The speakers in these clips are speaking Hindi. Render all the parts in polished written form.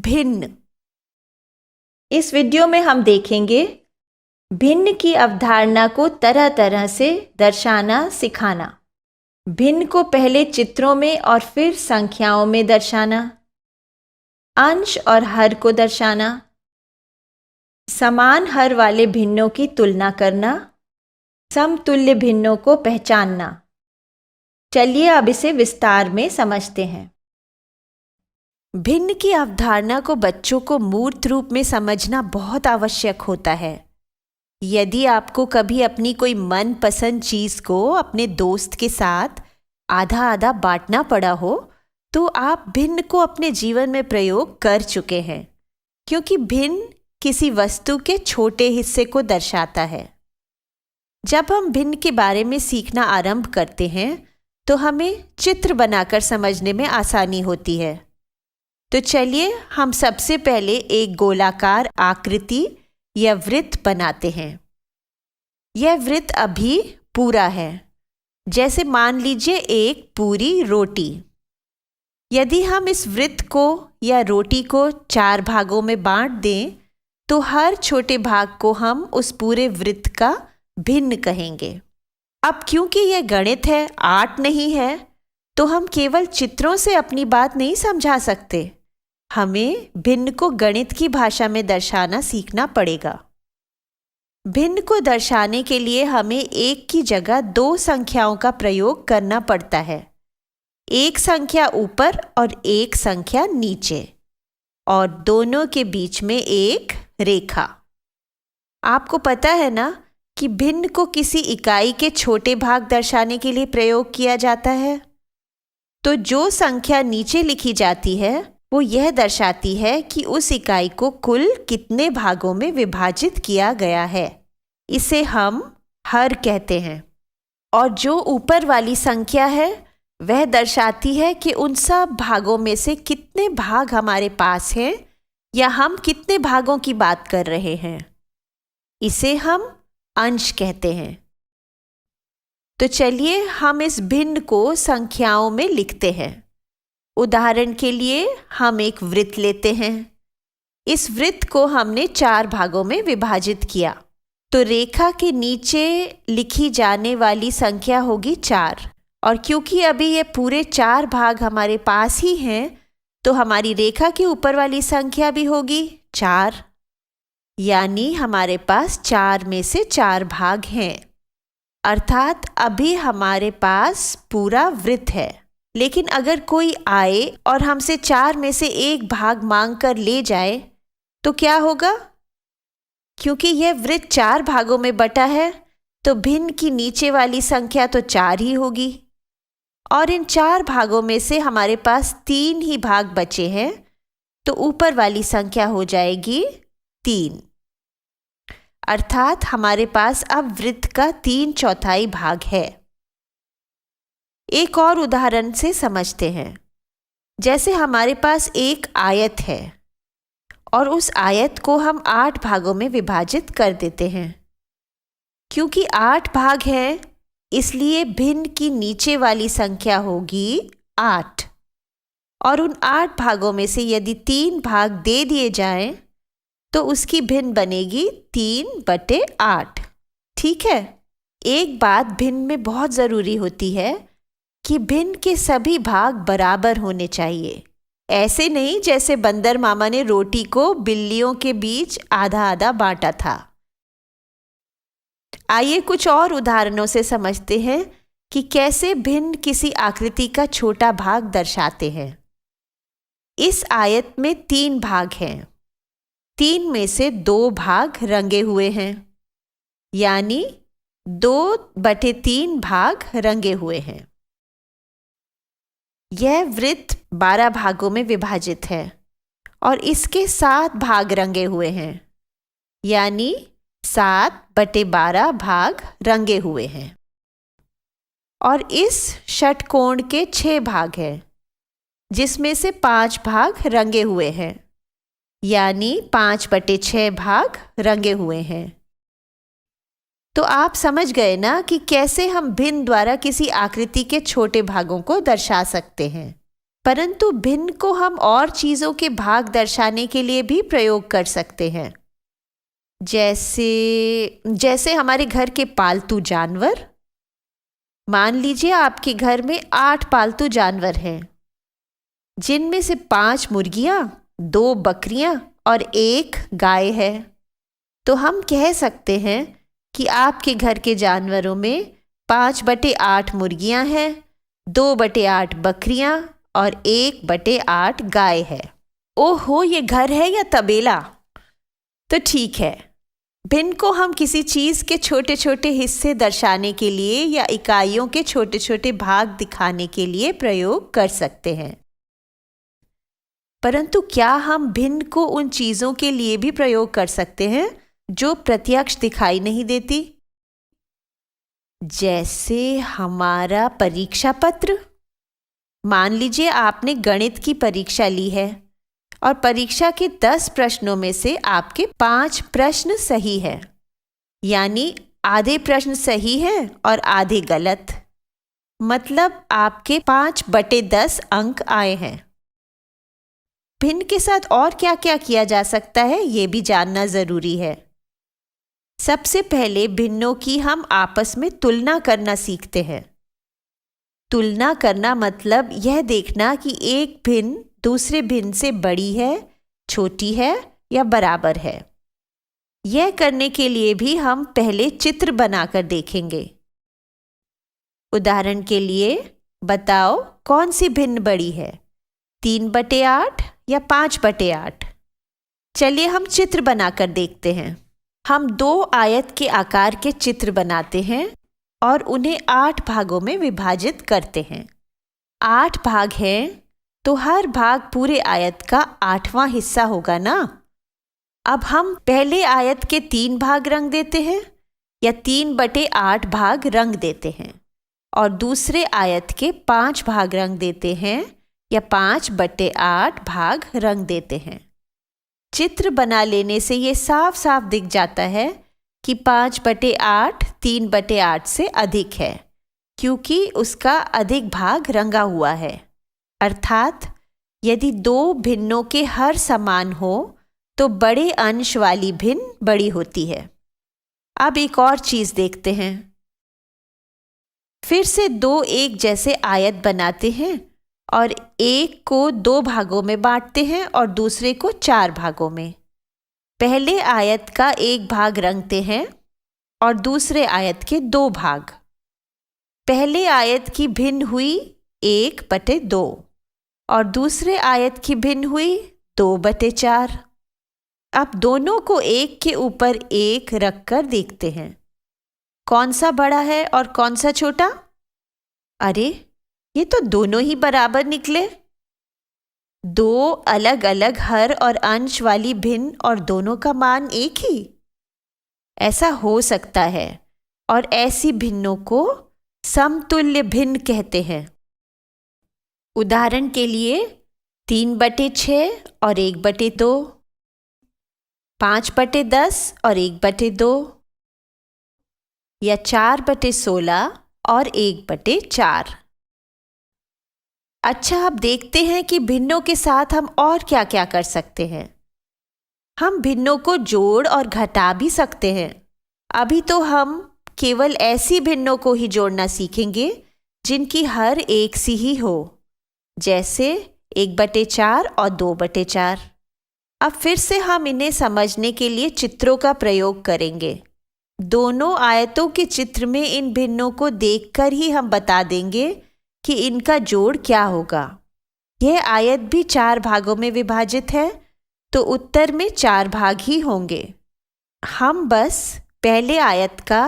भिन्न। इस वीडियो में हम देखेंगे भिन्न की अवधारणा को तरह तरह से दर्शाना सिखाना। भिन्न को पहले चित्रों में और फिर संख्याओं में दर्शाना, अंश और हर को दर्शाना, समान हर वाले भिन्नों की तुलना करना, समतुल्य भिन्नों को पहचानना। चलिए अब इसे विस्तार में समझते हैं। भिन्न की अवधारणा को बच्चों को मूर्त रूप में समझना बहुत आवश्यक होता है। यदि आपको कभी अपनी कोई मनपसंद चीज़ को अपने दोस्त के साथ आधा आधा बांटना पड़ा हो, तो आप भिन्न को अपने जीवन में प्रयोग कर चुके हैं, क्योंकि भिन्न किसी वस्तु के छोटे हिस्से को दर्शाता है। जब हम भिन्न के बारे में सीखना आरंभ करते हैं तो हमें चित्र बनाकर समझने में आसानी होती है। तो चलिए हम सबसे पहले एक गोलाकार आकृति या वृत्त बनाते हैं। यह वृत्त अभी पूरा है, जैसे मान लीजिए एक पूरी रोटी। यदि हम इस वृत्त को या रोटी को 4 भागों में बांट दें तो हर छोटे भाग को हम उस पूरे वृत्त का भिन्न कहेंगे। अब क्योंकि यह गणित है, आर्ट नहीं है, तो हम केवल चित्रों से अपनी बात नहीं समझा सकते। हमें भिन्न को गणित की भाषा में दर्शाना सीखना पड़ेगा। भिन्न को दर्शाने के लिए हमें एक की जगह 2 संख्याओं का प्रयोग करना पड़ता है। एक संख्या ऊपर और एक संख्या नीचे, और दोनों के बीच में एक रेखा। आपको पता है ना कि भिन्न को किसी इकाई के छोटे भाग दर्शाने के लिए प्रयोग किया जाता है। तो जो संख्या नीचे लिखी जाती है वो यह दर्शाती है कि उस इकाई को कुल कितने भागों में विभाजित किया गया है। इसे हम हर कहते हैं। और जो ऊपर वाली संख्या है वह दर्शाती है कि उन सब भागों में से कितने भाग हमारे पास हैं, या हम कितने भागों की बात कर रहे हैं। इसे हम अंश कहते हैं। तो चलिए हम इस भिन्न को संख्याओं में लिखते हैं। उदाहरण के लिए हम एक वृत्त लेते हैं। इस वृत्त को हमने 4 भागों में विभाजित किया, तो रेखा के नीचे लिखी जाने वाली संख्या होगी 4। और क्योंकि अभी ये पूरे 4 भाग हमारे पास ही हैं, तो हमारी रेखा के ऊपर वाली संख्या भी होगी 4। यानी हमारे पास 4 में से 4 भाग हैं। अर्थात अभी हमारे पास पूरा वृत्त है। लेकिन अगर कोई आए और हमसे 4 में से 1 भाग मांग कर ले जाए तो क्या होगा? क्योंकि यह वृत्त 4 भागों में बटा है, तो भिन्न की नीचे वाली संख्या तो 4 ही होगी। और इन 4 भागों में से हमारे पास 3 ही भाग बचे हैं, तो ऊपर वाली संख्या हो जाएगी 3। अर्थात हमारे पास अब वृत्त का 3/4 भाग है। एक और उदाहरण से समझते हैं। जैसे हमारे पास एक आयत है और उस आयत को हम 8 भागों में विभाजित कर देते हैं। क्योंकि 8 भाग हैं, इसलिए भिन्न की नीचे वाली संख्या होगी 8। और उन 8 भागों में से यदि 3 भाग दे दिए जाएं तो उसकी भिन्न बनेगी 3/8। ठीक है। एक बात भिन्न में बहुत ज़रूरी होती है कि भिन्न के सभी भाग बराबर होने चाहिए। ऐसे नहीं जैसे बंदर मामा ने रोटी को बिल्लियों के बीच आधा आधा बांटा था। आइए कुछ और उदाहरणों से समझते हैं कि कैसे भिन्न किसी आकृति का छोटा भाग दर्शाते हैं। इस आयत में 3 भाग हैं। 3 में से 2 भाग रंगे हुए हैं, यानी 2/3 भाग रंगे हुए हैं। यह वृत्त 12 भागों में विभाजित है और इसके 7 भाग रंगे हुए हैं, यानी 7/12 भाग रंगे हुए हैं। और इस षटकोण के 6 भाग हैं, जिसमें से 5 भाग रंगे हुए हैं, यानी 5/6 भाग रंगे हुए हैं। तो आप समझ गए ना कि कैसे हम भिन्न द्वारा किसी आकृति के छोटे भागों को दर्शा सकते हैं। परंतु भिन्न को हम और चीजों के भाग दर्शाने के लिए भी प्रयोग कर सकते हैं। जैसे हमारे घर के पालतू जानवर। मान लीजिए आपके घर में 8 पालतू जानवर हैं, जिनमें से 5 मुर्गियां, 2 बकरियां और 1 गाय है। तो हम कह सकते हैं कि आपके घर के जानवरों में 5/8 मुर्गियां हैं, 2/8 बकरियां और 1/8 गाय है। ओहो, ये घर है या तबेला? तो ठीक है, भिन्न को हम किसी चीज के छोटे छोटे हिस्से दर्शाने के लिए या इकाइयों के छोटे छोटे भाग दिखाने के लिए प्रयोग कर सकते हैं। परंतु क्या हम भिन्न को उन चीजों के लिए भी प्रयोग कर सकते हैं जो प्रत्यक्ष दिखाई नहीं देती? जैसे हमारा परीक्षा पत्र। मान लीजिए आपने गणित की परीक्षा ली है और परीक्षा के 10 प्रश्नों में से आपके 5 प्रश्न सही है, यानी आधे प्रश्न सही है और आधे गलत। मतलब आपके 5/10 अंक आए हैं। भिन्न के साथ और क्या क्या किया जा सकता है, ये भी जानना जरूरी है। सबसे पहले भिन्नों की हम आपस में तुलना करना सीखते हैं। तुलना करना मतलब यह देखना कि एक भिन्न दूसरे भिन्न से बड़ी है, छोटी है या बराबर है। यह करने के लिए भी हम पहले चित्र बनाकर देखेंगे। उदाहरण के लिए बताओ, कौन सी भिन्न बड़ी है, 3/8 या 5/8? चलिए हम चित्र बनाकर देखते हैं। हम 2 आयत के आकार के चित्र बनाते हैं और उन्हें 8 भागों में विभाजित करते हैं। 8 भाग हैं तो हर भाग पूरे आयत का 8वां हिस्सा होगा ना। अब हम पहले आयत के 3 भाग रंग देते हैं या 3/8 भाग रंग देते हैं और दूसरे आयत के 5 भाग रंग देते हैं या 5/8 भाग रंग देते हैं। चित्र बना लेने से ये साफ साफ दिख जाता है कि 5/8 3/8 से अधिक है, क्योंकि उसका अधिक भाग रंगा हुआ है। अर्थात यदि 2 भिन्नों के हर समान हो तो बड़े अंश वाली भिन्न बड़ी होती है। अब एक और चीज देखते हैं। फिर से 2 एक जैसे आयत बनाते हैं और एक को 2 भागों में बांटते हैं और दूसरे को 4 भागों में। पहले आयत का 1 भाग रंगते हैं और दूसरे आयत के 2 भाग। पहले आयत की भिन्न हुई 1/2 और दूसरे आयत की भिन्न हुई 2/4। अब दोनों को एक के ऊपर एक रखकर देखते हैं, कौन सा बड़ा है और कौन सा छोटा? अरे, ये तो दोनों ही बराबर निकले। 2 अलग अलग हर और अंश वाली भिन्न और दोनों का मान एक ही। ऐसा हो सकता है और ऐसी भिन्नों को समतुल्य भिन्न कहते हैं। उदाहरण के लिए 3/6 और 1/2, 5/10 और 1/2 या 4/16 और 1/4। अच्छा, अब देखते हैं कि भिन्नों के साथ हम और क्या क्या कर सकते हैं। हम भिन्नों को जोड़ और घटा भी सकते हैं। अभी तो हम केवल ऐसी भिन्नों को ही जोड़ना सीखेंगे जिनकी हर एक सी ही हो, जैसे 1/4 और 2/4। अब फिर से हम इन्हें समझने के लिए चित्रों का प्रयोग करेंगे। दोनों आयतों के चित्र में इन भिन्नों को देखकर ही हम बता देंगे कि इनका जोड़ क्या होगा। यह आयत भी 4 भागों में विभाजित है, तो उत्तर में 4 भाग ही होंगे। हम बस पहले आयत का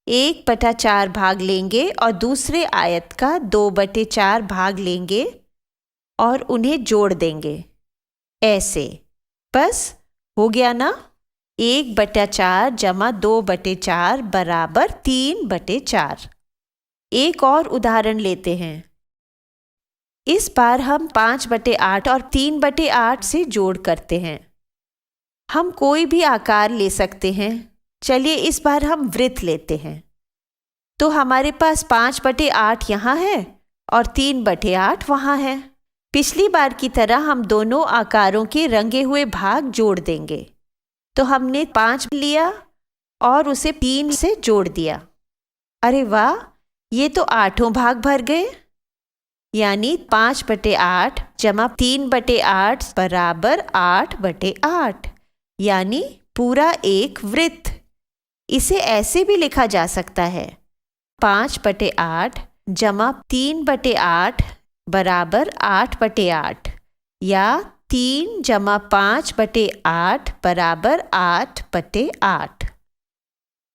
1/4 भाग लेंगे और दूसरे आयत का 2/4 भाग लेंगे और उन्हें जोड़ देंगे। ऐसे बस हो गया ना। 1/4 + 2/4 बराबर 3/4। एक और उदाहरण लेते हैं। इस बार हम 5/8 और 3/8 से जोड़ करते हैं। हम कोई भी आकार ले सकते हैं। चलिए इस बार हम वृत्त लेते हैं। तो हमारे पास 5/8 यहाँ है और 3/8 वहाँ है। पिछली बार की तरह हम दोनों आकारों के रंगे हुए भाग जोड़ देंगे। तो हमने 5 लिया और उसे 3 से जोड़ दिया। अरे वाह, ये तो 8 भाग भर गए। यानी 5/8 जमा 3/8 बराबर 8/8, यानी पूरा एक वृत्त। इसे ऐसे भी लिखा जा सकता है 5/8 जमा 3/8 बराबर 8/8, या 3 जमा 5/8 बराबर 8/8।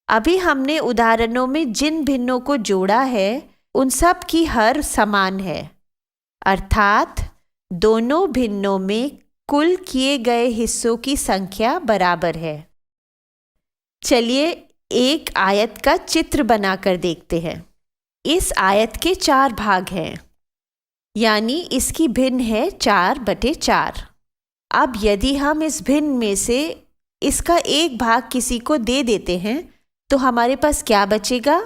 अभी हमने उदाहरणों में जिन भिन्नों को जोड़ा है उन सब की हर समान है, अर्थात दोनों भिन्नों में कुल किए गए हिस्सों की संख्या बराबर है। चलिए एक आयत का चित्र बनाकर देखते हैं। इस आयत के 4 भाग हैं, यानी इसकी भिन्न है 4/4। अब यदि हम इस भिन्न में से इसका एक भाग किसी को दे देते हैं तो हमारे पास क्या बचेगा?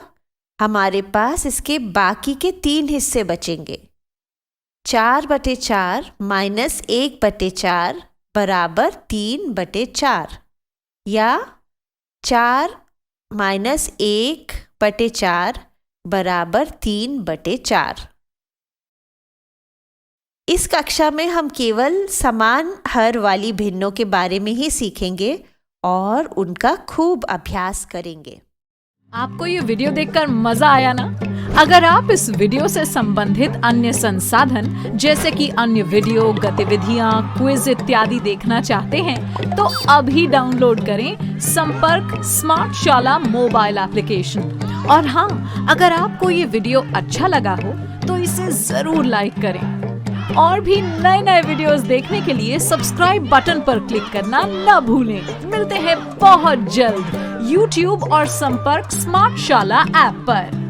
हमारे पास इसके बाकी के 3 हिस्से बचेंगे। 4/4 माइनस 1/4 बराबर 3/4, या 4 माइनस 1/4 बराबर 3/4। इस कक्षा में हम केवल समान हर वाली भिन्नों के बारे में ही सीखेंगे और उनका खूब अभ्यास करेंगे। आपको ये वीडियो देखकर मजा आया ना? अगर आप इस वीडियो से संबंधित अन्य संसाधन जैसे कि अन्य वीडियो, गतिविधियां, क्विज इत्यादि देखना चाहते हैं तो अभी डाउनलोड करें संपर्क स्मार्ट शाला मोबाइल एप्लीकेशन। और हाँ, अगर आपको ये वीडियो अच्छा लगा हो तो इसे जरूर लाइक करें। और भी नए नए वीडियोस देखने के लिए सब्सक्राइब बटन पर क्लिक करना न भूलें। मिलते हैं बहुत जल्द YouTube और संपर्क स्मार्ट शाला ऐप पर।